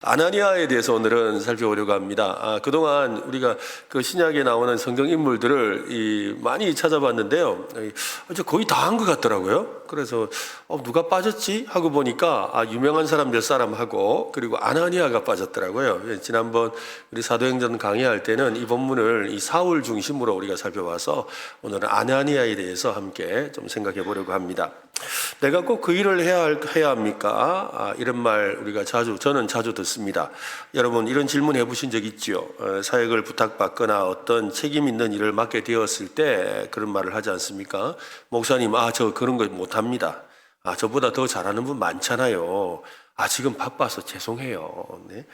아나니아에 대해서 오늘은 살펴보려고 합니다. 그동안 우리가 그 신약에 나오는 성경 인물들을 많이 찾아봤는데요. 거의 다 한 것 같더라고요. 그래서 누가 빠졌지 하고 보니까 유명한 사람 몇 사람 하고 그리고 아나니아가 빠졌더라고요. 지난번 우리 사도행전 강의할 때는 이 본문을 이 사울 중심으로 우리가 살펴봐서 오늘은 아나니아에 대해서 함께 좀 생각해 보려고 합니다. 내가 꼭 그 일을 해야 합니까? 이런 말 우리가 저는 자주 듣습니다. 여러분 이런 질문 해보신 적 있죠? 사역을 부탁받거나 어떤 책임 있는 일을 맡게 되었을 때 그런 말을 하지 않습니까? 목사님, 저 그런 거 못합니다. 저보다 더 잘하는 분 많잖아요. 지금 바빠서 죄송해요. 네.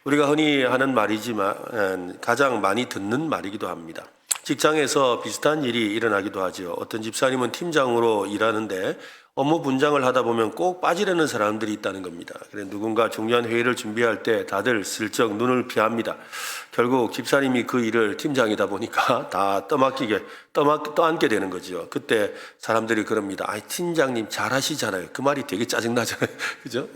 우리가 흔히 하는 말이지만 가장 많이 듣는 말이기도 합니다. 직장에서 비슷한 일이 일어나기도 하죠. 어떤 집사님은 팀장으로 일하는데 업무 분장을 하다 보면 꼭 빠지려는 사람들이 있다는 겁니다. 그래서 누군가 중요한 회의를 준비할 때 다들 슬쩍 눈을 피합니다. 결국 집사님이 그 일을 팀장이다 보니까 다 떠안게 되는 거죠. 그때 사람들이 그럽니다. 팀장님 잘하시잖아요. 그 말이 되게 짜증나잖아요. 그죠?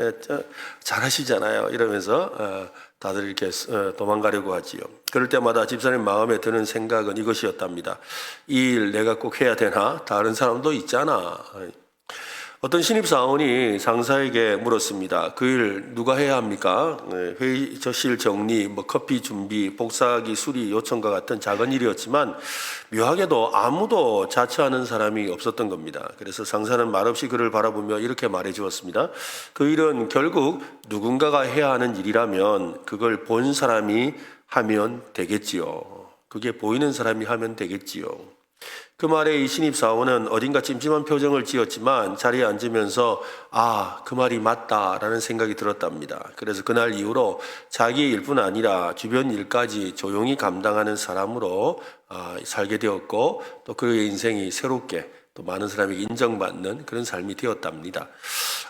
잘하시잖아요. 이러면서 다들 이렇게 도망가려고 하지요. 그럴 때마다 집사님 마음에 드는 생각은 이것이었답니다. 이 일 내가 꼭 해야 되나? 다른 사람도 있잖아. 어떤 신입사원이 상사에게 물었습니다. 그 일 누가 해야 합니까? 회의실 정리, 커피 준비, 복사하기, 수리 요청과 같은 작은 일이었지만 묘하게도 아무도 자처하는 사람이 없었던 겁니다. 그래서 상사는 말없이 그를 바라보며 이렇게 말해 주었습니다. 그 일은 결국 누군가가 해야 하는 일이라면 그걸 본 사람이 하면 되겠지요. 그게 보이는 사람이 하면 되겠지요. 그 말에 이 신입사원은 어딘가 찜찜한 표정을 지었지만 자리에 앉으면서 그 말이 맞다라는 생각이 들었답니다. 그래서 그날 이후로 자기 일뿐 아니라 주변 일까지 조용히 감당하는 사람으로 살게 되었고 또 그의 인생이 새롭게 또 많은 사람에게 인정받는 그런 삶이 되었답니다.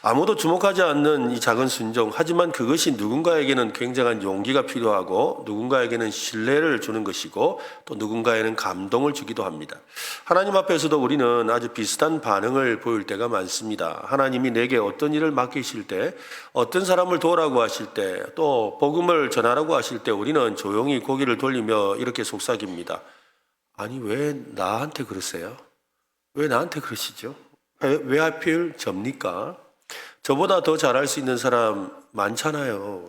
아무도 주목하지 않는 이 작은 순종, 하지만 그것이 누군가에게는 굉장한 용기가 필요하고 누군가에게는 신뢰를 주는 것이고 또 누군가에는 감동을 주기도 합니다. 하나님 앞에서도 우리는 아주 비슷한 반응을 보일 때가 많습니다. 하나님이 내게 어떤 일을 맡기실 때, 어떤 사람을 도우라고 하실 때, 또 복음을 전하라고 하실 때 우리는 조용히 고개를 돌리며 이렇게 속삭입니다. 아니 왜 나한테 그러세요? 왜 나한테 그러시죠? 왜 하필 접니까? 저보다 더 잘할 수 있는 사람 많잖아요.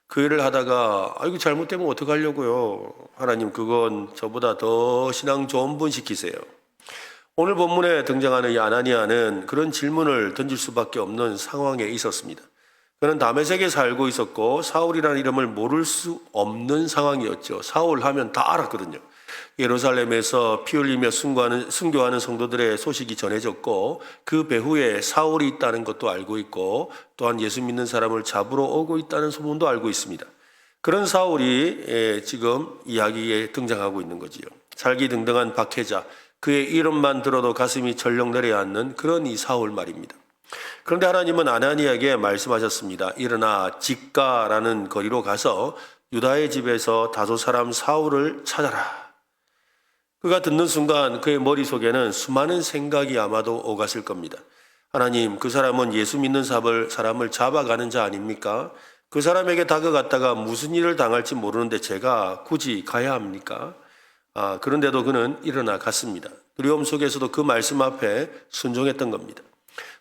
그 일을 하다가 이거 잘못되면 어떡하려고요? 하나님 그건 저보다 더 신앙 좋은 분 시키세요. 오늘 본문에 등장하는 이 아나니아는 그런 질문을 던질 수밖에 없는 상황에 있었습니다. 그는 다메섹에 살고 있었고 사울이라는 이름을 모를 수 없는 상황이었죠. 사울 하면 다 알았거든요. 예루살렘에서 피 흘리며 순교하는 성도들의 소식이 전해졌고 그 배후에 사울이 있다는 것도 알고 있고 또한 예수 믿는 사람을 잡으러 오고 있다는 소문도 알고 있습니다. 그런 사울이 지금 이야기에 등장하고 있는 거지요. 살기등등한 박해자, 그의 이름만 들어도 가슴이 절렁 내려앉는 그런 이 사울 말입니다. 그런데 하나님은 아나니아에게 말씀하셨습니다. 일어나 직가라는 거리로 가서 유다의 집에서 다소 사람 사울을 찾아라. 그가 듣는 순간 그의 머릿속에는 수많은 생각이 아마도 오갔을 겁니다. 하나님, 그 사람은 예수 믿는 사람을 잡아가는 자 아닙니까? 그 사람에게 다가갔다가 무슨 일을 당할지 모르는데 제가 굳이 가야 합니까? 그런데도 그는 일어나 갔습니다. 두려움 속에서도 그 말씀 앞에 순종했던 겁니다.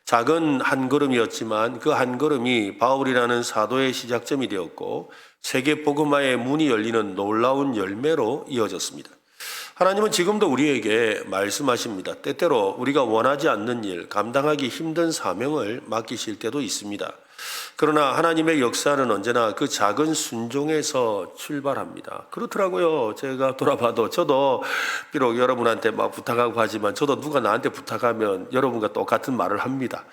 작은 한 걸음이었지만 그 한 걸음이 바울이라는 사도의 시작점이 되었고 세계 복음화의 문이 열리는 놀라운 열매로 이어졌습니다. 하나님은 지금도 우리에게 말씀하십니다. 때때로 우리가 원하지 않는 일, 감당하기 힘든 사명을 맡기실 때도 있습니다. 그러나 하나님의 역사는 언제나 그 작은 순종에서 출발합니다. 그렇더라고요. 제가 돌아봐도 저도 비록 여러분한테 막 부탁하고 하지만 저도 누가 나한테 부탁하면 여러분과 똑같은 말을 합니다.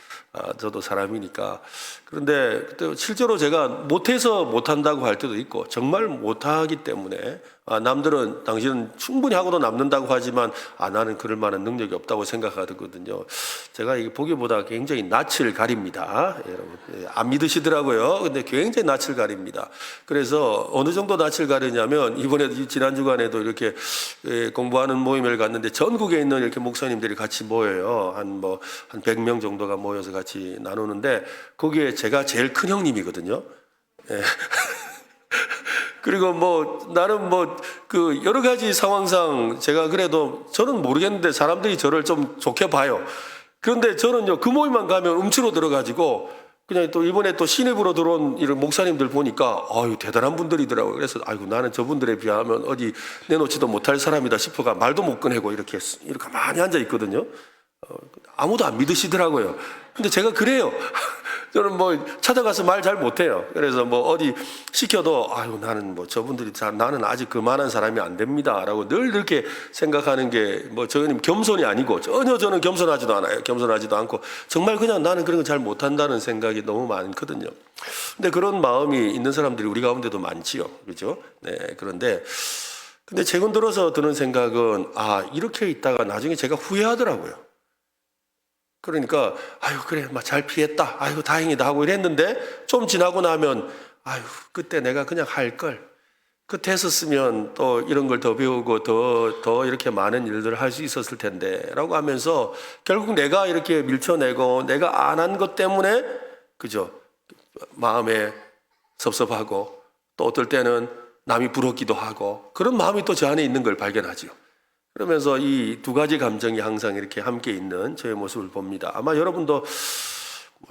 저도 사람이니까. 그런데 실제로 제가 못해서 못한다고 할 때도 있고 정말 못하기 때문에 남들은 당신은 충분히 하고도 남는다고 하지만 나는 그럴 만한 능력이 없다고 생각하거든요. 제가 이게 보기보다 굉장히 낯을 가립니다. 여러분 안 믿으시더라고요. 근데 굉장히 낯을 가립니다. 그래서 어느 정도 낯을 가리냐면 이번에 지난 주간에도 이렇게 공부하는 모임을 갔는데 전국에 있는 이렇게 목사님들이 같이 모여요. 한 100명 정도가 모여서 같이 나누는데 거기에 제가 제일 큰 형님이거든요. 그리고 뭐 나는 뭐 그 여러 가지 상황상 제가 그래도 저는 모르겠는데 사람들이 저를 좀 좋게 봐요. 그런데 저는요 그 모임만 가면 음치로 들어가지고 그냥 또 이번에 또 신입으로 들어온 이런 목사님들 보니까 아유 대단한 분들이더라고요. 그래서 아이고 나는 저분들에 비하면 어디 내놓지도 못할 사람이다 싶어가 말도 못 꺼내고 이렇게 가만히 앉아 있거든요. 아무도 안 믿으시더라고요. 근데 제가 그래요. 저는 뭐 찾아가서 말 잘 못해요. 그래서 뭐 어디 시켜도 아유 나는 뭐 저분들이 나는 아직 그만한 사람이 안 됩니다라고 늘 그렇게 생각하는 게 뭐 저는 겸손이 아니고 전혀 저는 겸손하지도 않아요. 겸손하지도 않고 정말 그냥 나는 그런 거 잘 못한다는 생각이 너무 많거든요. 근데 그런 마음이 있는 사람들이 우리 가운데도 많지요. 그렇죠? 네. 근데 최근 들어서 드는 생각은 이렇게 있다가 나중에 제가 후회하더라고요. 그러니까 아유 그래 막 잘 피했다 아이고 다행이다 하고 이랬는데 좀 지나고 나면 아유 그때 내가 그냥 할 걸 그때 했었으면 또 이런 걸 더 배우고 더 이렇게 많은 일들을 할 수 있었을 텐데 라고 하면서 결국 내가 이렇게 밀쳐내고 내가 안 한 것 때문에 그죠 마음에 섭섭하고 또 어떨 때는 남이 부럽기도 하고 그런 마음이 또 저 안에 있는 걸 발견하죠. 그러면서 이 두 가지 감정이 항상 이렇게 함께 있는 저의 모습을 봅니다. 아마 여러분도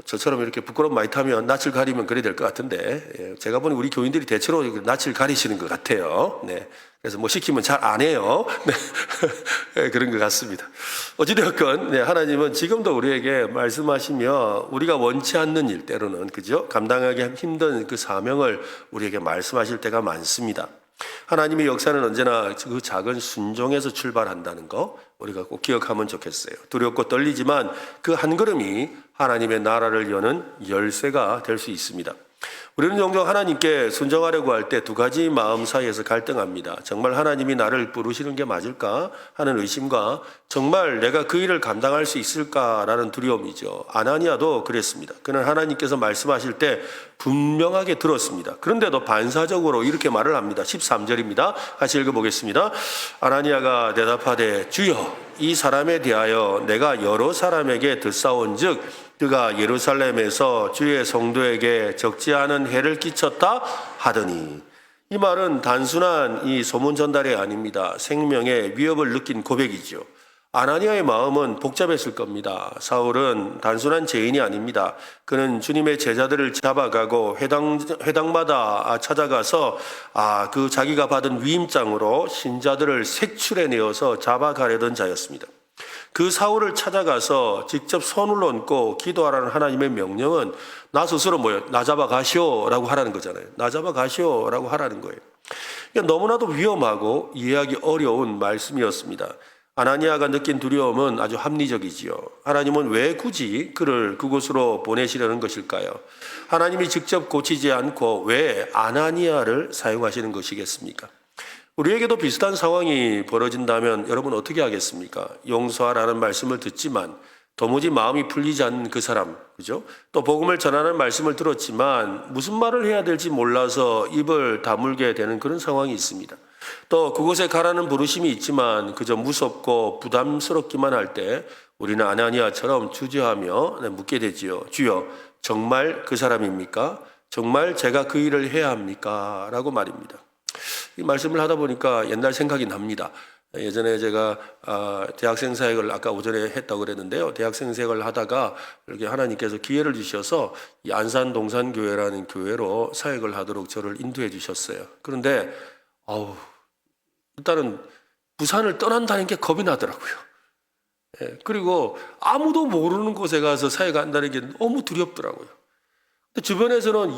저처럼 이렇게 부끄러움 많이 타면 낯을 가리면 그래야 될 것 같은데 제가 보니 우리 교인들이 대체로 낯을 가리시는 것 같아요. 네. 그래서 뭐 시키면 잘 안 해요. 네. 그런 것 같습니다. 어찌되었건 하나님은 지금도 우리에게 말씀하시며 우리가 원치 않는 일 때로는 그죠? 감당하기 힘든 그 사명을 우리에게 말씀하실 때가 많습니다. 하나님의 역사는 언제나 그 작은 순종에서 출발한다는 거 우리가 꼭 기억하면 좋겠어요. 두렵고 떨리지만 그 한 걸음이 하나님의 나라를 여는 열쇠가 될 수 있습니다. 우리는 종종 하나님께 순종하려고 할 때 두 가지 마음 사이에서 갈등합니다. 정말 하나님이 나를 부르시는 게 맞을까 하는 의심과 정말 내가 그 일을 감당할 수 있을까라는 두려움이죠. 아나니아도 그랬습니다. 그는 하나님께서 말씀하실 때 분명하게 들었습니다. 그런데도 반사적으로 이렇게 말을 합니다. 13절입니다. 같이 읽어보겠습니다. 아나니아가 대답하되 주여 이 사람에 대하여 내가 여러 사람에게 듣사온즉 그가 예루살렘에서 주의 성도에게 적지 않은 해를 끼쳤다 하더니 이 말은 단순한 이 소문 전달이 아닙니다. 생명의 위협을 느낀 고백이죠. 아나니아의 마음은 복잡했을 겁니다. 사울은 단순한 죄인이 아닙니다. 그는 주님의 제자들을 잡아가고 회당마다 찾아가서 그 자기가 받은 위임장으로 신자들을 색출해내어서 잡아가려던 자였습니다. 그 사울을 찾아가서 직접 손을 얹고 기도하라는 하나님의 명령은 나 스스로 나 잡아가시오라고 하라는 거잖아요. 나 잡아가시오라고 하라는 거예요. 너무나도 위험하고 이해하기 어려운 말씀이었습니다. 아나니아가 느낀 두려움은 아주 합리적이지요. 하나님은 왜 굳이 그를 그곳으로 보내시려는 것일까요? 하나님이 직접 고치지 않고 왜 아나니아를 사용하시는 것이겠습니까? 우리에게도 비슷한 상황이 벌어진다면 여러분 어떻게 하겠습니까? 용서하라는 말씀을 듣지만 도무지 마음이 풀리지 않는 그 사람, 그죠? 또 복음을 전하는 말씀을 들었지만 무슨 말을 해야 될지 몰라서 입을 다물게 되는 그런 상황이 있습니다. 또 그곳에 가라는 부르심이 있지만 그저 무섭고 부담스럽기만 할 때 우리는 아나니아처럼 주저하며 묻게 되지요. 주여, 정말 그 사람입니까? 정말 제가 그 일을 해야 합니까? 라고 말입니다. 이 말씀을 하다 보니까 옛날 생각이 납니다. 예전에 제가 대학생 사역을 아까 오전에 했다고 그랬는데요. 대학생 사역을 하다가 이렇게 하나님께서 기회를 주셔서 이 안산 동산교회라는 교회로 사역을 하도록 저를 인도해 주셨어요. 그런데 일단은 부산을 떠난다는 게 겁이 나더라고요. 그리고 아무도 모르는 곳에 가서 사역한다는 게 너무 두렵더라고요. 주변에서는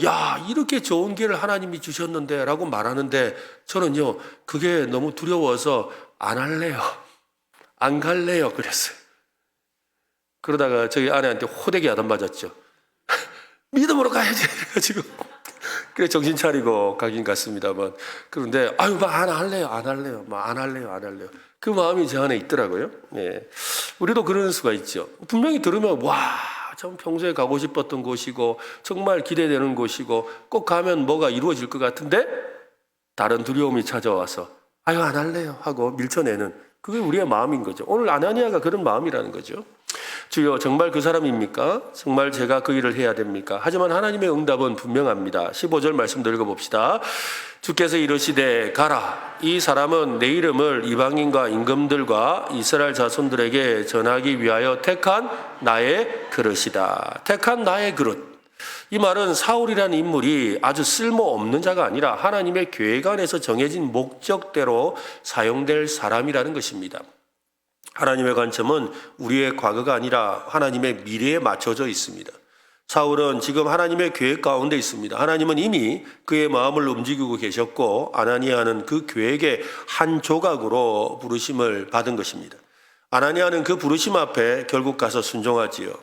이렇게 좋은 기회를 하나님이 주셨는데 라고 말하는데 저는요 그게 너무 두려워서 안 할래요, 안 갈래요 그랬어요. 그러다가 저희 아내한테 호되게 야단 맞았죠. 믿음으로 가야지 그래가지고 그래 정신 차리고 가긴 갔습니다만 그런데 안 할래요 그 마음이 제 안에 있더라고요. 우리도 그런 수가 있죠. 분명히 들으면 참 평소에 가고 싶었던 곳이고 정말 기대되는 곳이고 꼭 가면 뭐가 이루어질 것 같은데 다른 두려움이 찾아와서 안 할래요 하고 밀쳐내는 그게 우리의 마음인 거죠. 오늘 아나니아가 그런 마음이라는 거죠. 주여 정말 그 사람입니까? 정말 제가 그 일을 해야 됩니까? 하지만 하나님의 응답은 분명합니다. 15절 말씀도 읽어봅시다. 주께서 이르시되 가라. 이 사람은 내 이름을 이방인과 임금들과 이스라엘 자손들에게 전하기 위하여 택한 나의 그릇이다. 택한 나의 그릇. 이 말은 사울이라는 인물이 아주 쓸모없는 자가 아니라 하나님의 계획 안에서 정해진 목적대로 사용될 사람이라는 것입니다. 하나님의 관점은 우리의 과거가 아니라 하나님의 미래에 맞춰져 있습니다. 사울은 지금 하나님의 계획 가운데 있습니다. 하나님은 이미 그의 마음을 움직이고 계셨고 아나니아는 그 계획의 한 조각으로 부르심을 받은 것입니다. 아나니아는 그 부르심 앞에 결국 가서 순종하지요.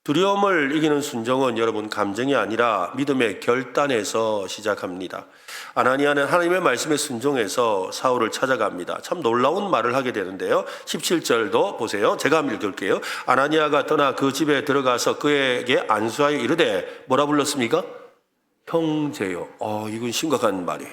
두려움을 이기는 순종은 여러분 감정이 아니라 믿음의 결단에서 시작합니다. 아나니아는 하나님의 말씀에 순종해서 사울을 찾아갑니다. 참 놀라운 말을 하게 되는데요. 17절도 보세요. 제가 한번 읽을게요. 아나니아가 떠나 그 집에 들어가서 그에게 안수하여 이르되 뭐라 불렀습니까? 형제요. 이건 심각한 말이에요.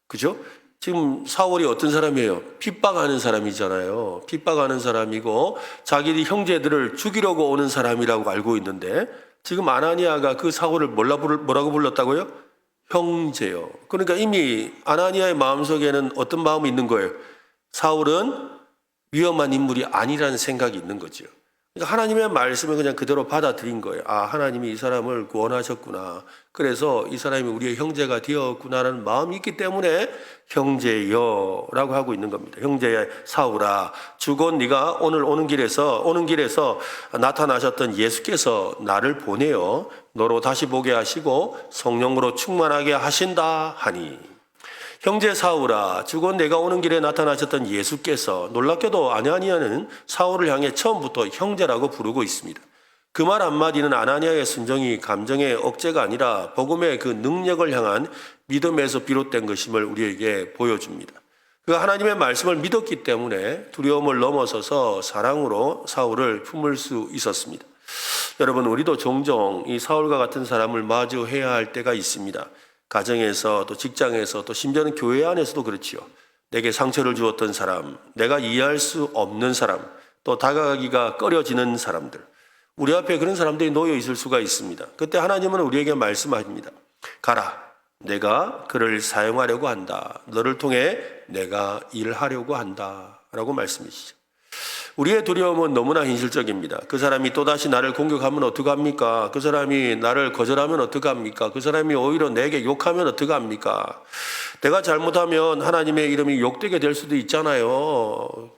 그죠? 지금 사울이 어떤 사람이에요? 핍박하는 사람이잖아요. 핍박하는 사람이고 자기 형제들을 죽이려고 오는 사람이라고 알고 있는데 지금 아나니아가 그 사울을 뭐라고 불렀다고요? 형제요. 그러니까 이미 아나니아의 마음속에는 어떤 마음이 있는 거예요? 사울은 위험한 인물이 아니라는 생각이 있는 거죠. 그러니까 하나님의 말씀을 그냥 그대로 받아들인 거예요. 하나님이 이 사람을 구원하셨구나. 그래서 이 사람이 우리의 형제가 되었구나라는 마음이 있기 때문에 형제여라고 하고 있는 겁니다. 형제야 사울아, 주곧 네가 오늘 오는 길에서 나타나셨던 예수께서 나를 보내어 너로 다시 보게 하시고 성령으로 충만하게 하신다 하니. 형제 사울아, 주곧 내가 오는 길에 나타나셨던 예수께서, 놀랍게도 아나니아는 사울을 향해 처음부터 형제라고 부르고 있습니다. 그 말 한마디는 아나니아의 순종이 감정의 억제가 아니라 복음의 그 능력을 향한 믿음에서 비롯된 것임을 우리에게 보여줍니다. 그가 하나님의 말씀을 믿었기 때문에 두려움을 넘어서서 사랑으로 사울을 품을 수 있었습니다. 여러분, 우리도 종종 이 사울과 같은 사람을 마주해야 할 때가 있습니다. 가정에서 또 직장에서 또 심지어는 교회 안에서도 그렇지요. 내게 상처를 주었던 사람, 내가 이해할 수 없는 사람, 또 다가가기가 꺼려지는 사람들, 우리 앞에 그런 사람들이 놓여 있을 수가 있습니다. 그때 하나님은 우리에게 말씀하십니다. 가라, 내가 그를 사용하려고 한다. 너를 통해 내가 일하려고 한다 라고 말씀이시죠. 우리의 두려움은 너무나 현실적입니다. 그 사람이 또다시 나를 공격하면 어떡합니까? 그 사람이 나를 거절하면 어떡합니까? 그 사람이 오히려 내게 욕하면 어떡합니까? 내가 잘못하면 하나님의 이름이 욕되게 될 수도 있잖아요.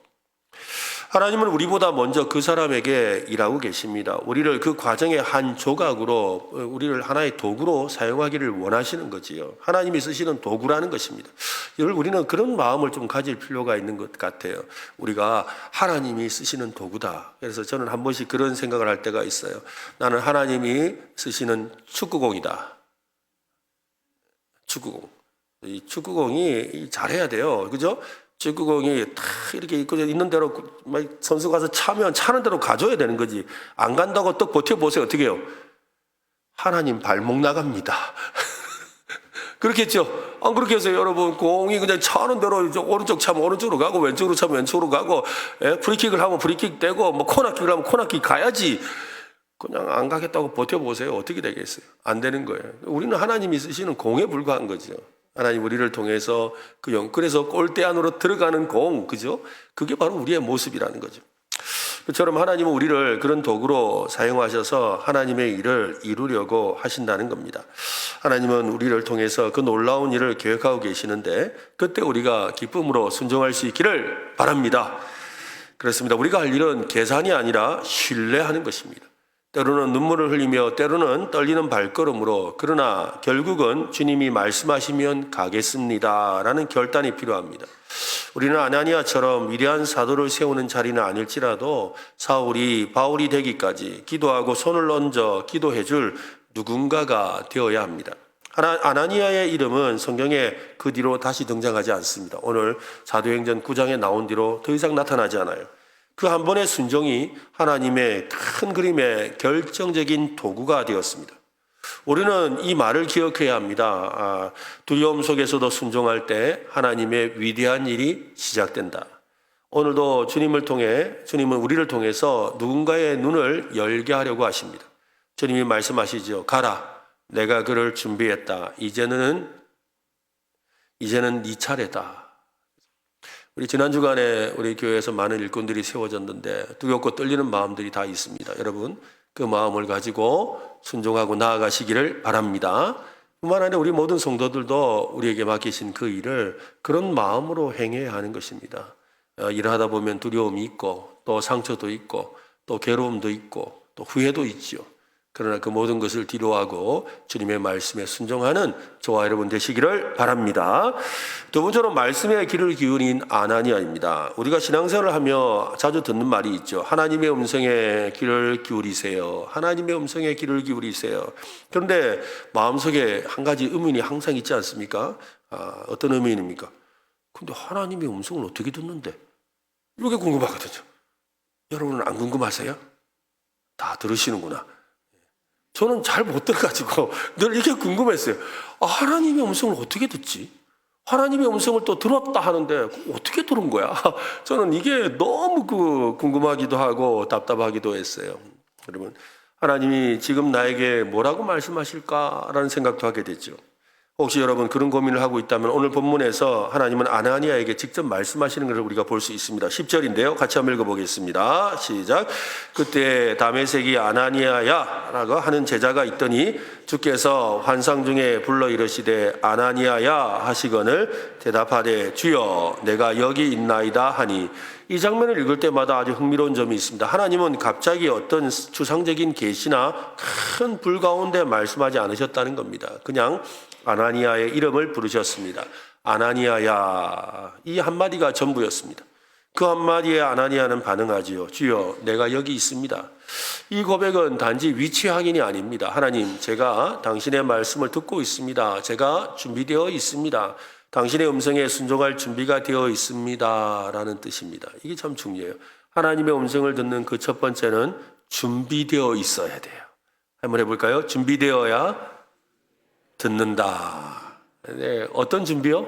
하나님은 우리보다 먼저 그 사람에게 일하고 계십니다. 우리를 그 과정의 한 조각으로, 우리를 하나의 도구로 사용하기를 원하시는 거지요. 하나님이 쓰시는 도구라는 것입니다. 우리는 그런 마음을 좀 가질 필요가 있는 것 같아요. 우리가 하나님이 쓰시는 도구다. 그래서 저는 한 번씩 그런 생각을 할 때가 있어요. 나는 하나님이 쓰시는 축구공이다. 축구공. 이 축구공이 잘해야 돼요. 그죠? 축구공이 다 이렇게 있는 대로 선수 가서 차는 대로 가줘야 되는 거지. 안 간다고 또 버텨보세요. 어떻게 해요? 하나님 발목 나갑니다. 그렇겠죠? 안 그렇게 해서 여러분 공이 그냥 차는 대로 오른쪽 차면 오른쪽으로 가고 왼쪽으로 차면 왼쪽으로 가고 프리킥을 하면 프리킥 떼고 코너킥을 하면 코너킥 가야지. 그냥 안 가겠다고 버텨보세요. 어떻게 되겠어요? 안 되는 거예요. 우리는 하나님이 쓰시는 공에 불과한 거죠. 하나님 우리를 통해서 그래서 골대 안으로 들어가는 공, 그죠? 그게 바로 우리의 모습이라는 거죠. 그처럼 하나님은 우리를 그런 도구로 사용하셔서 하나님의 일을 이루려고 하신다는 겁니다. 하나님은 우리를 통해서 그 놀라운 일을 계획하고 계시는데 그때 우리가 기쁨으로 순종할 수 있기를 바랍니다. 그렇습니다. 우리가 할 일은 계산이 아니라 신뢰하는 것입니다. 때로는 눈물을 흘리며 때로는 떨리는 발걸음으로, 그러나 결국은 주님이 말씀하시면 가겠습니다 라는 결단이 필요합니다. 우리는 아나니아처럼 위대한 사도를 세우는 자리는 아닐지라도 사울이 바울이 되기까지 기도하고 손을 얹어 기도해 줄 누군가가 되어야 합니다. 아나니아의 이름은 성경에 그 뒤로 다시 등장하지 않습니다. 오늘 사도행전 9장에 나온 뒤로 더 이상 나타나지 않아요. 그 한 번의 순종이 하나님의 큰 그림의 결정적인 도구가 되었습니다. 우리는 이 말을 기억해야 합니다. 두려움 속에서도 순종할 때 하나님의 위대한 일이 시작된다. 오늘도 주님은 우리를 통해서 누군가의 눈을 열게 하려고 하십니다. 주님이 말씀하시죠. 가라. 내가 그를 준비했다. 이제는 네 차례다. 우리 지난 주간에 우리 교회에서 많은 일꾼들이 세워졌는데 두렵고 떨리는 마음들이 다 있습니다. 여러분 그 마음을 가지고 순종하고 나아가시기를 바랍니다. 뿐만 아니라 우리 모든 성도들도 우리에게 맡기신 그 일을 그런 마음으로 행해야 하는 것입니다. 일을 하다 보면 두려움이 있고 또 상처도 있고 또 괴로움도 있고 또 후회도 있죠. 그러나 그 모든 것을 뒤로하고 주님의 말씀에 순종하는 저와 여러분 되시기를 바랍니다. 두 번째로 말씀의 귀를 기울인 아나니아입니다. 우리가 신앙생활을 하며 자주 듣는 말이 있죠. 하나님의 음성에 귀를 기울이세요. 하나님의 음성에 귀를 기울이세요. 그런데 마음속에 한 가지 의문이 항상 있지 않습니까? 어떤 의문입니까? 근데 하나님의 음성을 어떻게 듣는데? 이게 궁금하거든요. 여러분은 안 궁금하세요? 다 들으시는구나. 저는 잘 못 들어가지고 늘 이게 궁금했어요. 하나님의 음성을 어떻게 듣지? 하나님의 음성을 또 들었다 하는데 어떻게 들은 거야? 저는 이게 너무 궁금하기도 하고 답답하기도 했어요. 여러분, 하나님이 지금 나에게 뭐라고 말씀하실까라는 생각도 하게 됐죠. 혹시 여러분 그런 고민을 하고 있다면 오늘 본문에서 하나님은 아나니아에게 직접 말씀하시는 것을 우리가 볼 수 있습니다. 10절인데요. 같이 한번 읽어보겠습니다. 시작. 그때 다메섹이 아나니아야 라고 하는 제자가 있더니 주께서 환상 중에 불러 이르시되 아나니아야 하시거늘 대답하되 주여 내가 여기 있나이다 하니 이 장면을 읽을 때마다 아주 흥미로운 점이 있습니다. 하나님은 갑자기 어떤 추상적인 계시나 큰 불 가운데 말씀하지 않으셨다는 겁니다. 그냥 아나니아의 이름을 부르셨습니다. 아나니아야, 이 한마디가 전부였습니다. 그 한마디에 아나니아는 반응하지요. 주여, 내가 여기 있습니다. 이 고백은 단지 위치 확인이 아닙니다. 하나님, 제가 당신의 말씀을 듣고 있습니다. 제가 준비되어 있습니다. 당신의 음성에 순종할 준비가 되어 있습니다. 라는 뜻입니다. 이게 참 중요해요. 하나님의 음성을 듣는 그 첫 번째는 준비되어 있어야 돼요. 한번 해볼까요? 준비되어야 듣는다. 네, 어떤 준비요?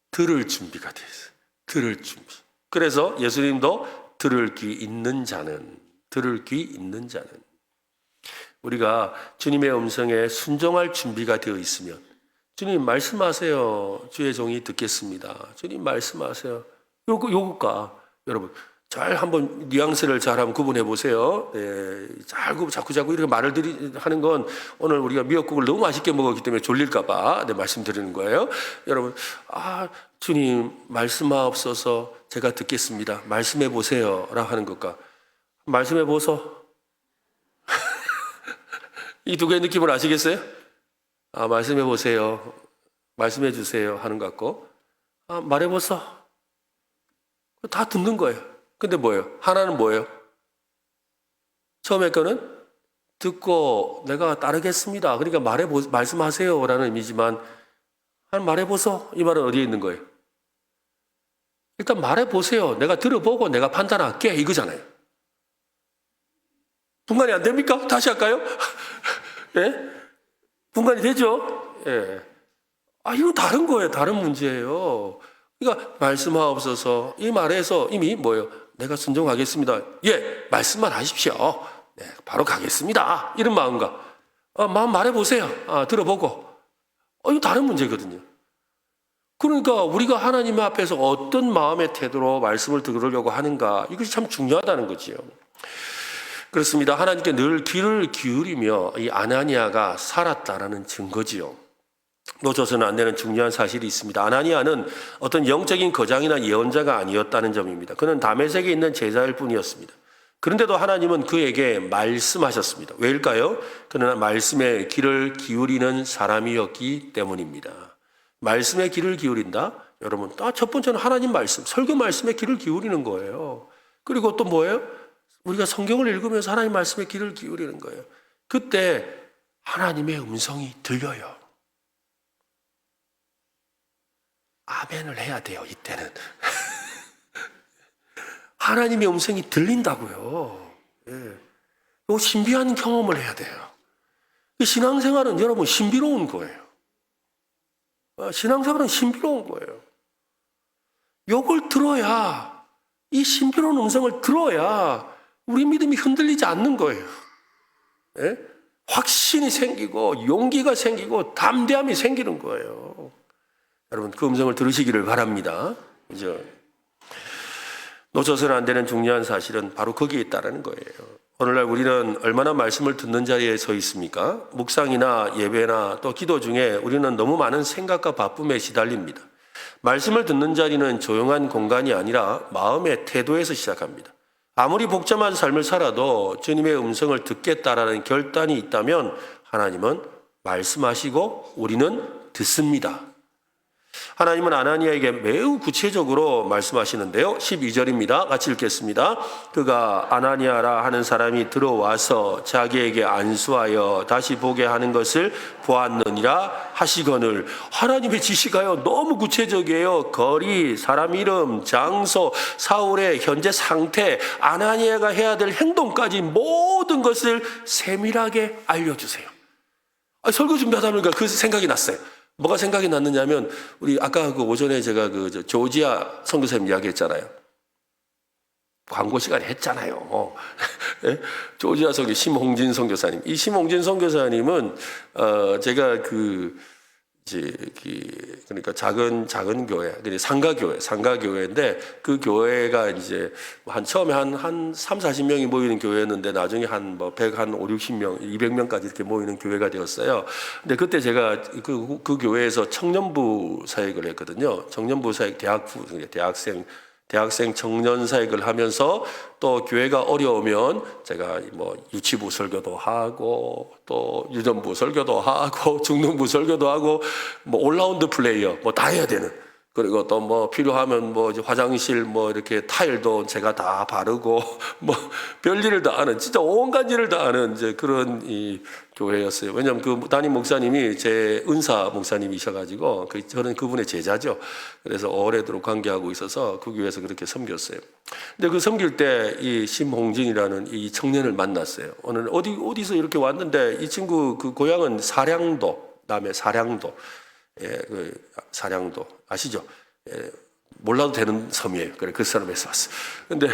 들을 준비가 되어 있어요. 들을 준비. 그래서 예수님도 들을 귀 있는 자는, 우리가 주님의 음성에 순종할 준비가 되어 있으면 주님 말씀하세요. 주의 종이 듣겠습니다. 주님 말씀하세요. 요거가 여러분 잘 한번 뉘앙스를 잘 한번 구분해 보세요. 네, 자꾸 이렇게 말을 하는 건 오늘 우리가 미역국을 너무 맛있게 먹었기 때문에 졸릴까봐 말씀드리는 거예요. 여러분, 주님 말씀하옵소서 제가 듣겠습니다. 말씀해 보세요라고 하는 것과 말씀해 보소. 이 두 개의 느낌을 아시겠어요? 말씀해 보세요. 말씀해 주세요 하는 것 같고 말해 보소. 다 듣는 거예요. 근데 뭐예요? 하나는 뭐예요? 처음에 거는 듣고 내가 따르겠습니다. 그러니까 말씀하세요 라는 의미지만 말해보소 이 말은 어디에 있는 거예요? 일단 말해보세요. 내가 들어보고 내가 판단할게 이거잖아요. 분간이 안 됩니까? 다시 할까요? 예? 분간이 되죠? 예. 이거 다른 거예요. 다른 문제예요. 그러니까 말씀하옵소서 이 말에서 이미 뭐예요? 내가 순종하겠습니다. 예, 말씀만 하십시오. 네, 바로 가겠습니다. 이런 마음과 마음 말해보세요. 들어보고 이거 다른 문제거든요. 그러니까 우리가 하나님 앞에서 어떤 마음의 태도로 말씀을 들으려고 하는가 이것이 참 중요하다는 거지요. 그렇습니다. 하나님께 늘 귀를 기울이며 이 아나니아가 살았다라는 증거지요. 놓쳐서는 안 되는 중요한 사실이 있습니다. 아나니아는 어떤 영적인 거장이나 예언자가 아니었다는 점입니다. 그는 다메섹에 있는 제자일 뿐이었습니다. 그런데도 하나님은 그에게 말씀하셨습니다. 왜일까요? 그는 말씀에 귀를 기울이는 사람이었기 때문입니다. 말씀에 귀를 기울인다? 여러분, 첫 번째는 하나님 말씀, 설교 말씀에 귀를 기울이는 거예요. 그리고 또 뭐예요? 우리가 성경을 읽으면서 하나님 말씀에 귀를 기울이는 거예요. 그때 하나님의 음성이 들려요. 아멘을 해야 돼요, 이때는. 하나님의 음성이 들린다고요. 예. 요 신비한 경험을 해야 돼요. 신앙생활은 여러분 신비로운 거예요. 신앙생활은 신비로운 거예요. 요걸 들어야 이 신비로운 음성을 들어야 우리 믿음이 흔들리지 않는 거예요. 예? 확신이 생기고 용기가 생기고 담대함이 생기는 거예요. 여러분 그 음성을 들으시기를 바랍니다. 그죠? 놓쳐서는 안 되는 중요한 사실은 바로 거기에 있다는 거예요. 오늘날 우리는 얼마나 말씀을 듣는 자리에 서 있습니까? 묵상이나 예배나 또 기도 중에 우리는 너무 많은 생각과 바쁨에 시달립니다. 말씀을 듣는 자리는 조용한 공간이 아니라 마음의 태도에서 시작합니다. 아무리 복잡한 삶을 살아도 주님의 음성을 듣겠다라는 결단이 있다면 하나님은 말씀하시고 우리는 듣습니다. 하나님은 아나니아에게 매우 구체적으로 말씀하시는데요. 12절입니다. 같이 읽겠습니다. 그가 아나니아라 하는 사람이 들어와서 자기에게 안수하여 다시 보게 하는 것을 보았느니라 하시거늘. 하나님의 지시가요 너무 구체적이에요. 거리, 사람 이름, 장소, 사울의 현재 상태, 아나니아가 해야 될 행동까지 모든 것을 세밀하게 알려주세요. 설교 준비하다 보니까 그 생각이 났어요. 뭐가 생각이 났느냐면 우리 아까 그 오전에 제가 그 조지아 선교사님 이야기했잖아요. 광고 시간에 했잖아요. 네? 조지아 선교 심홍진 선교사님. 이 심홍진 선교사님은 제가 그러니까 작은 교회, 상가교회인데 그 교회가 이제 처음에 한 3, 40명이 모이는 교회였는데 나중에 한 100, 한 5, 60명, 200명까지 이렇게 모이는 교회가 되었어요. 근데 그때 제가 그 교회에서 청년부 사역을 했거든요. 청년부 사역, 대학생 청년 사역을 하면서 또 교회가 어려우면 제가 유치부 설교도 하고 또 유전부 설교도 하고 중등부 설교도 하고 올라운드 플레이어 다 해야 되는, 그리고 또 필요하면 이제 화장실 이렇게 타일도 제가 다 바르고 별일을 다 하는, 진짜 온갖 일을 다 하는 이제 그런 이 교회였어요. 왜냐하면 그 담임 목사님이 제 은사 목사님이셔가지고 저는 그분의 제자죠. 그래서 오래도록 관계하고 있어서 그 교회에서 그렇게 섬겼어요. 근데 그 섬길 때 이 심홍진이라는 이 청년을 만났어요. 오늘 어디서 이렇게 왔는데 이 친구 그 고향은 사량도, 남해 사량도. 사량도 아시죠? 몰라도 되는 섬이에요. 그래 그 사람에서 왔어. 근데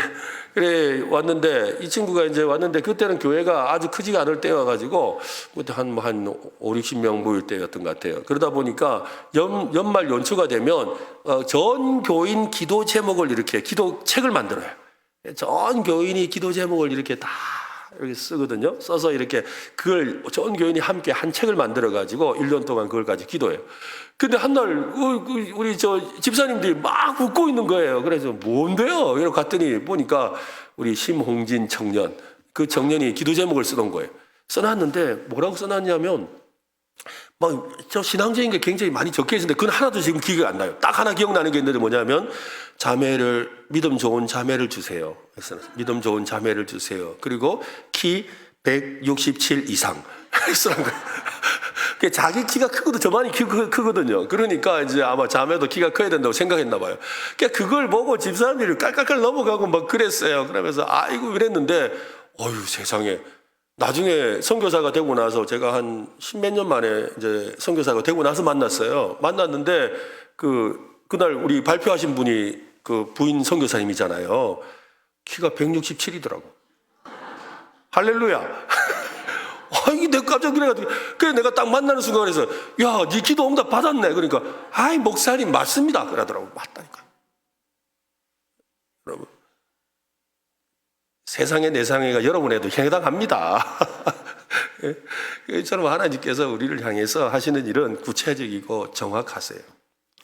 그래 왔는데 이 친구가 이제 왔는데 그때는 교회가 아주 크지가 않을 때여가지고 그때 한 5, 60명 모일 때였던 것 같아요. 그러다 보니까 연말 연초가 되면 전 교인 기도 제목을 이렇게 기도 책을 만들어요. 전 교인이 기도 제목을 이렇게 다 이렇게 쓰거든요. 써서 이렇게 그걸 전 교인이 함께 한 책을 만들어 가지고 1년 동안 그걸 가지고 기도해요. 근데 한날 우리 집사님들이 막 웃고 있는 거예요. 그래서 뭔데요? 이러고 갔더니 보니까 우리 심홍진 청년, 그 청년이 기도 제목을 쓰던 거예요. 써놨는데 뭐라고 써놨냐면 저 신앙적인 게 굉장히 많이 적혀 있는데 그건 하나도 지금 기억이 안 나요. 딱 하나 기억나는 게 있는데 뭐냐면 믿음 좋은 자매를 주세요. 믿음 좋은 자매를 주세요. 그리고 키 167 이상. 쓰란 거예요. 자기 키가 크거든, 저만이 키가 크거든요. 그러니까 이제 아마 자매도 키가 커야 된다고 생각했나 봐요. 그러니까 그걸 보고 집사람들이 깔깔깔 넘어가고 막 그랬어요. 그러면서 아이고 이랬는데, 어휴 세상에. 나중에 선교사가 되고 나서 제가 한 10몇 년 만에 이제 선교사가 되고 나서 만났어요. 만났는데 그날 우리 발표하신 분이 그 부인 선교사님이잖아요. 키가 167이더라고. 할렐루야. 이게 내가 깜짝 놀라가지고 그래 내가 딱 만나는 순간에서 야, 네 기도 응답 받았네. 그러니까 아이 목사님 맞습니다. 그러더라고. 맞다니까. 여러분 세상의 내상회가 여러분에도 해당합니다. 이처럼 하나님께서 우리를 향해서 하시는 일은 구체적이고 정확하세요.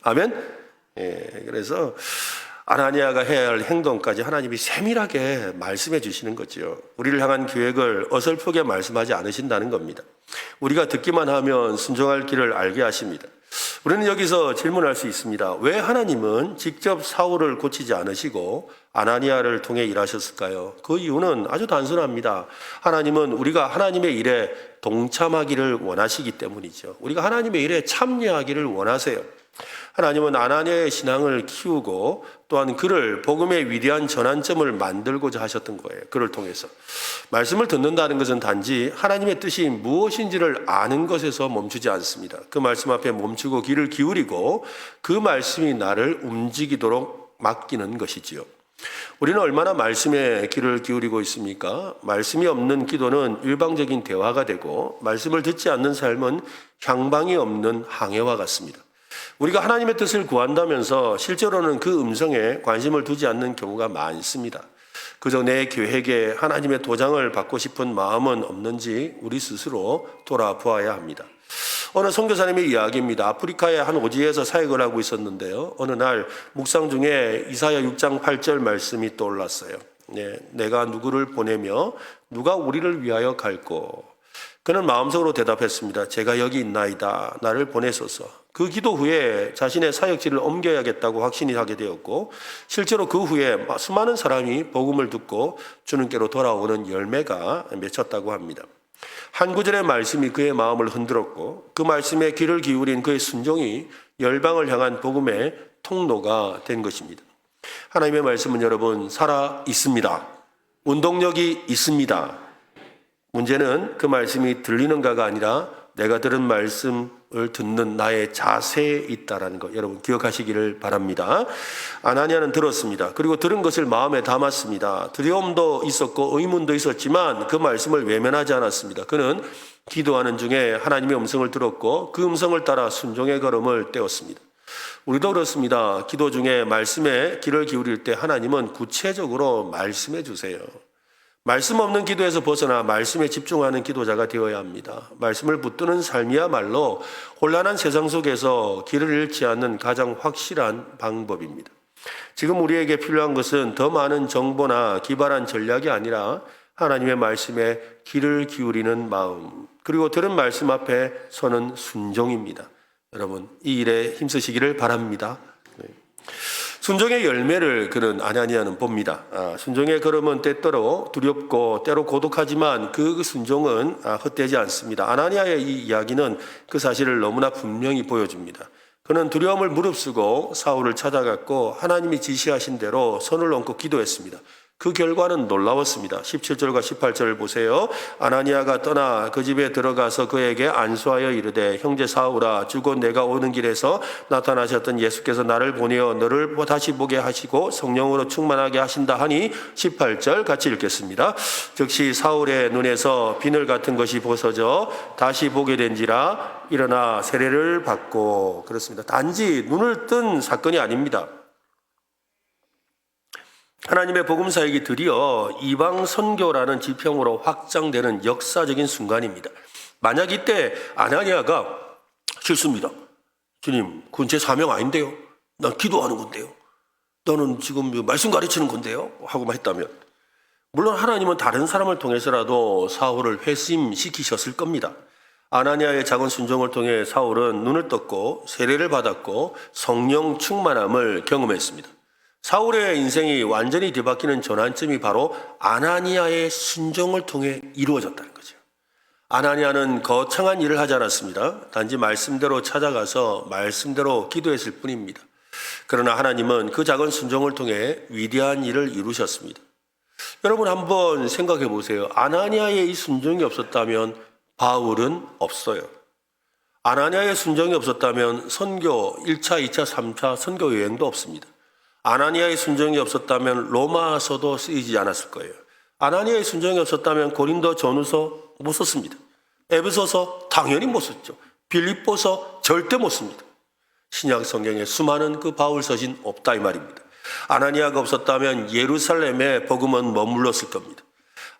아멘. 그래서 아나니아가 해야 할 행동까지 하나님이 세밀하게 말씀해 주시는 거죠. 우리를 향한 계획을 어설프게 말씀하지 않으신다는 겁니다. 우리가 듣기만 하면 순종할 길을 알게 하십니다. 우리는 여기서 질문할 수 있습니다. 왜 하나님은 직접 사울을 고치지 않으시고 아나니아를 통해 일하셨을까요? 그 이유는 아주 단순합니다. 하나님은 우리가 하나님의 일에 동참하기를 원하시기 때문이죠. 우리가 하나님의 일에 참여하기를 원하세요. 하나님은 아나니아의 신앙을 키우고 또한 그를 복음의 위대한 전환점을 만들고자 하셨던 거예요. 그를 통해서. 말씀을 듣는다는 것은 단지 하나님의 뜻이 무엇인지를 아는 것에서 멈추지 않습니다. 그 말씀 앞에 멈추고 귀를 기울이고 그 말씀이 나를 움직이도록 맡기는 것이지요. 우리는 얼마나 말씀에 귀를 기울이고 있습니까? 말씀이 없는 기도는 일방적인 대화가 되고 말씀을 듣지 않는 삶은 향방이 없는 항해와 같습니다. 우리가 하나님의 뜻을 구한다면서 실제로는 그 음성에 관심을 두지 않는 경우가 많습니다. 그저 내 계획에 하나님의 도장을 받고 싶은 마음은 없는지 우리 스스로 돌아보아야 합니다. 어느 선교사님의 이야기입니다. 아프리카의 한 오지에서 사역을 하고 있었는데요. 어느 날 묵상 중에 이사야 6장 8절 말씀이 떠올랐어요. 내가 누구를 보내며 누가 우리를 위하여 갈꼬. 그는 마음속으로 대답했습니다. 제가 여기 있나이다. 나를 보내소서. 그 기도 후에 자신의 사역지를 옮겨야겠다고 확신이 하게 되었고 실제로 그 후에 수많은 사람이 복음을 듣고 주님께로 돌아오는 열매가 맺혔다고 합니다. 한 구절의 말씀이 그의 마음을 흔들었고 그 말씀에 귀를 기울인 그의 순종이 열방을 향한 복음의 통로가 된 것입니다. 하나님의 말씀은 여러분 살아 있습니다. 운동력이 있습니다. 문제는 그 말씀이 들리는가가 아니라 내가 들은 말씀을 듣는 나의 자세에 있다라는 것 여러분 기억하시기를 바랍니다. 아나니아는 들었습니다. 그리고 들은 것을 마음에 담았습니다. 두려움도 있었고 의문도 있었지만 그 말씀을 외면하지 않았습니다. 그는 기도하는 중에 하나님의 음성을 들었고 그 음성을 따라 순종의 걸음을 떼었습니다. 우리도 그렇습니다. 기도 중에 말씀에 귀를 기울일 때 하나님은 구체적으로 말씀해 주세요. 말씀 없는 기도에서 벗어나 말씀에 집중하는 기도자가 되어야 합니다. 말씀을 붙드는 삶이야말로 혼란한 세상 속에서 길을 잃지 않는 가장 확실한 방법입니다. 지금 우리에게 필요한 것은 더 많은 정보나 기발한 전략이 아니라 하나님의 말씀에 귀를 기울이는 마음, 그리고 들은 말씀 앞에 서는 순종입니다. 여러분, 이 일에 힘쓰시기를 바랍니다. 순종의 열매를 그는 아나니아는 봅니다. 순종의 걸음은 때때로 두렵고 때로 고독하지만 그 순종은 헛되지 않습니다. 아나니아의 이 이야기는 그 사실을 너무나 분명히 보여줍니다. 그는 두려움을 무릅쓰고 사울을 찾아갔고 하나님이 지시하신 대로 손을 얹고 기도했습니다. 그 결과는 놀라웠습니다. 17절과 18절을 보세요. 아나니아가 떠나 그 집에 들어가서 그에게 안수하여 이르되 형제 사울아 주곧 내가 오는 길에서 나타나셨던 예수께서 나를 보내어 너를 다시 보게 하시고 성령으로 충만하게 하신다 하니 18절 같이 읽겠습니다. 즉시 사울의 눈에서 비늘 같은 것이 벗어져 다시 보게 된지라 일어나 세례를 받고 그렇습니다. 단지 눈을 뜬 사건이 아닙니다. 하나님의 복음 사역이 드디어 이방 선교라는 지평으로 확장되는 역사적인 순간입니다. 만약 이때 아나니아가 실수입니다. 주님, 그건 제 사명 아닌데요. 난 기도하는 건데요. 너는 지금 말씀 가르치는 건데요. 하고만 했다면 물론 하나님은 다른 사람을 통해서라도 사울을 회심시키셨을 겁니다. 아나니아의 작은 순종을 통해 사울은 눈을 떴고 세례를 받았고 성령 충만함을 경험했습니다. 사울의 인생이 완전히 뒤바뀌는 전환점이 바로 아나니아의 순종을 통해 이루어졌다는 거죠. 아나니아는 거창한 일을 하지 않았습니다. 단지 말씀대로 찾아가서 말씀대로 기도했을 뿐입니다. 그러나 하나님은 그 작은 순종을 통해 위대한 일을 이루셨습니다. 여러분 한번 생각해 보세요. 아나니아의 이 순종이 없었다면 바울은 없어요. 아나니아의 순종이 없었다면 선교 1차, 2차, 3차 선교 여행도 없습니다. 아나니아의 순종이 없었다면 로마서도 쓰이지 않았을 거예요. 아나니아의 순종이 없었다면 고린도 전후서 못 썼습니다. 에베소서 당연히 못 썼죠. 빌립보서 절대 못 씁니다. 신약 성경에 수많은 그 바울 서신 없다 이 말입니다. 아나니아가 없었다면 예루살렘에 복음은 머물렀을 겁니다.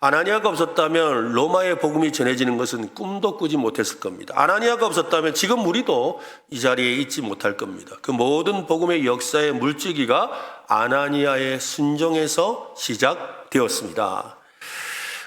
아나니아가 없었다면 로마의 복음이 전해지는 것은 꿈도 꾸지 못했을 겁니다. 아나니아가 없었다면 지금 우리도 이 자리에 있지 못할 겁니다. 그 모든 복음의 역사의 물줄기가 아나니아의 순종에서 시작되었습니다.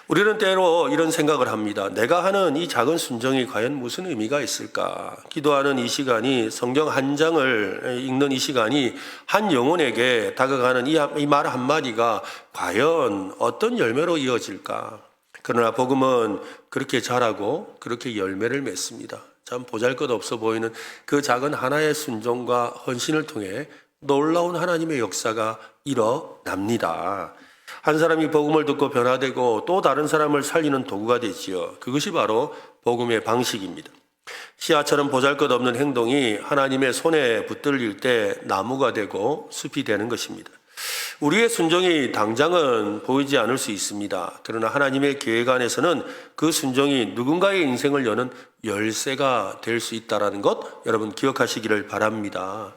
우리는 때로 이런 생각을 합니다. 내가 하는 이 작은 순종이 과연 무슨 의미가 있을까? 기도하는 이 시간이, 성경 한 장을 읽는 이 시간이 한 영혼에게 다가가는 이 말 한마디가 과연 어떤 열매로 이어질까? 그러나 복음은 그렇게 자라고 그렇게 열매를 맺습니다. 참 보잘것없어 보이는 그 작은 하나의 순종과 헌신을 통해 놀라운 하나님의 역사가 일어납니다. 한 사람이 복음을 듣고 변화되고 또 다른 사람을 살리는 도구가 되지요. 그것이 바로 복음의 방식입니다. 씨앗처럼 보잘것없는 행동이 하나님의 손에 붙들릴 때 나무가 되고 숲이 되는 것입니다. 우리의 순종이 당장은 보이지 않을 수 있습니다. 그러나 하나님의 계획 안에서는 그 순종이 누군가의 인생을 여는 열쇠가 될 수 있다는 것 여러분 기억하시기를 바랍니다.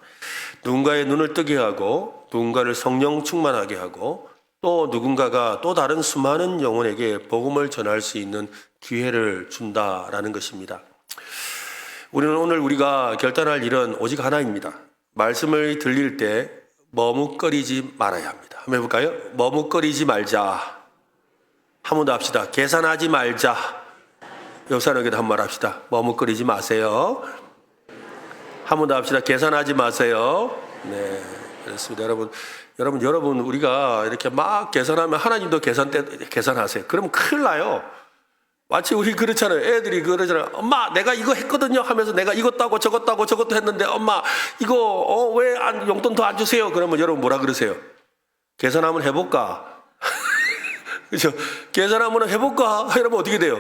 누군가의 눈을 뜨게 하고 누군가를 성령 충만하게 하고 또 누군가가 또 다른 수많은 영혼에게 복음을 전할 수 있는 기회를 준다라는 것입니다. 우리는 오늘 우리가 결단할 일은 오직 하나입니다. 말씀을 들릴 때 머뭇거리지 말아야 합니다. 한번 해볼까요? 머뭇거리지 말자. 한 번 더 합시다. 계산하지 말자. 역사에게도 한 말 합시다. 머뭇거리지 마세요. 한 번 더 합시다. 계산하지 마세요. 네, 그렇습니다. 여러분 우리가 이렇게 막 계산하면 하나님도 계산하세요. 그러면 큰일 나요. 마치 우리 그렇잖아요. 애들이 그러잖아요. 엄마, 내가 이거 했거든요 하면서 내가 이것 따고 저것 따고 저것도 했는데 엄마, 이거 왜 용돈 더 안 주세요? 그러면 여러분 뭐라 그러세요? 계산 한번 해볼까? 그렇죠? 계산 한번 해볼까? 이러면 어떻게 돼요?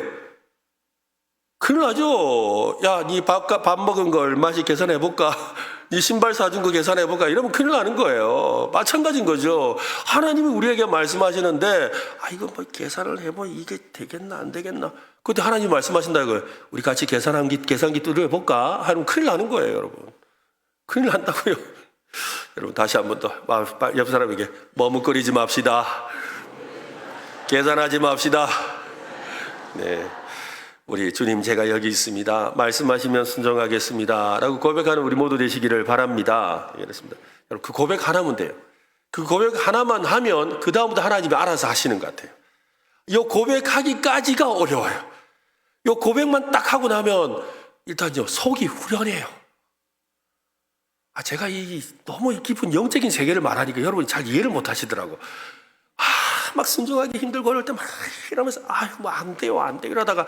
큰일 나죠. 야, 네 밥 먹은 거 얼마씩 계산해볼까? 네 신발 사준 거 계산해볼까? 이러면 큰일 나는 거예요. 마찬가지인 거죠. 하나님이 우리에게 말씀하시는데, 이거 뭐 계산을 해보면 이게 되겠나, 안 되겠나? 그때 하나님이 말씀하신다 이거예요. 우리 같이 계산기 뚫어볼까? 하면 큰일 나는 거예요, 여러분. 큰일 난다고요. 여러분, 다시 한 번 더, 옆 사람에게 머뭇거리지 맙시다. 계산하지 맙시다. 네. 우리 주님 제가 여기 있습니다. 말씀하시면 순종하겠습니다. 라고 고백하는 우리 모두 되시기를 바랍니다. 그렇습니다. 여러분 그 고백 하나면 돼요. 그 고백 하나만 하면 그 다음부터 하나님이 알아서 하시는 것 같아요. 이 고백하기까지가 어려워요. 이 고백만 딱 하고 나면 일단요 속이 후련해요. 제가 너무 깊은 영적인 세계를 말하니까 여러분이 잘 이해를 못 하시더라고. 막 순종하기 힘들고 어려울 때 막 이러면서 뭐 안 돼요 이러다가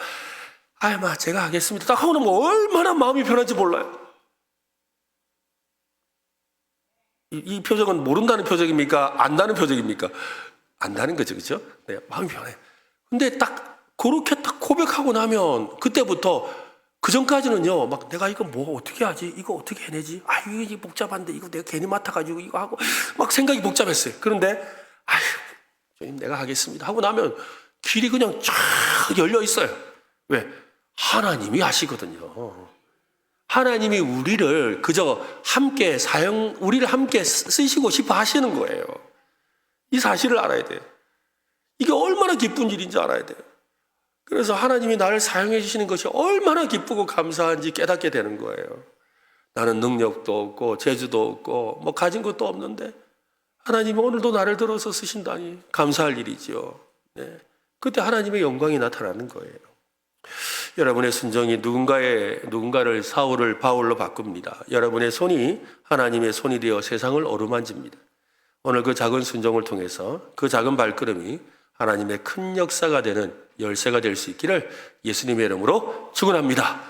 제가 하겠습니다. 딱 하고 나면 얼마나 마음이 편한지 몰라요. 이 표정은 모른다는 표정입니까? 안다는 표정입니까? 안다는 거죠, 그렇죠? 네, 마음이 편해. 근데 그렇게 고백하고 나면 그때부터 그 전까지는요, 막 내가 이거 뭐 어떻게 하지? 이거 어떻게 해내지? 이게 복잡한데 이거 내가 괜히 맡아가지고 이거 하고 막 생각이 복잡했어요. 그런데 주님 내가 하겠습니다 하고 나면 길이 그냥 쫙 열려 있어요. 왜? 하나님이 하시거든요. 하나님이 우리를 그저 우리를 함께 쓰시고 싶어 하시는 거예요. 이 사실을 알아야 돼요. 이게 얼마나 기쁜 일인지 알아야 돼요. 그래서 하나님이 나를 사용해 주시는 것이 얼마나 기쁘고 감사한지 깨닫게 되는 거예요. 나는 능력도 없고 재주도 없고 뭐 가진 것도 없는데 하나님이 오늘도 나를 들어서 쓰신다니 감사할 일이죠. 네. 그때 하나님의 영광이 나타나는 거예요. 여러분의 순종이 누군가를 사울을 바울로 바꿉니다. 여러분의 손이 하나님의 손이 되어 세상을 어루만집니다. 오늘 그 작은 순종을 통해서 그 작은 발걸음이 하나님의 큰 역사가 되는 열쇠가 될 수 있기를 예수님의 이름으로 축원합니다.